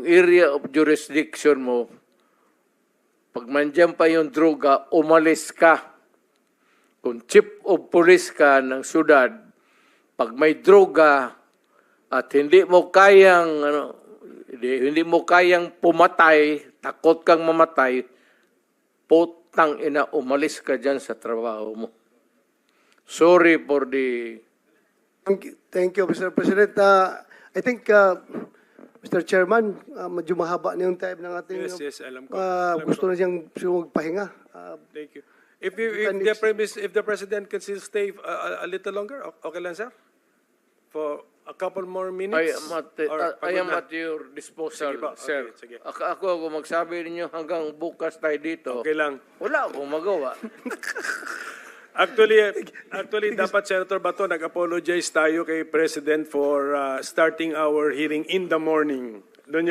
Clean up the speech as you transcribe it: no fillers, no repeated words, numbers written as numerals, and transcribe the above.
area of jurisdiction mo, pag mandyan pa yung droga, umalis ka. Kung chief of police ka ng syudad, pag may droga at hindi mo kayang hindi mo kayang pumatay, takot kang mamatay, putang ina, umalis ka dyan sa trabaho mo. Sorry for the... Thank you, Mr. President. I think, Mr. Chairman, medyo mahaba na yung time ng ating... Yes, alam ko. Gusto na siyang magpahinga. Thank you. If the President can still stay a little longer, okay lang, sir? For a couple more minutes? I am at your disposal, Sige ba? sir. Okay, sige. Ako magsabi ninyo hanggang bukas tayo dito. Okay lang. Wala akong magawa. Actually, dapat Senator Bato, nag-apologize tayo kay President for starting our hearing in the morning. Doon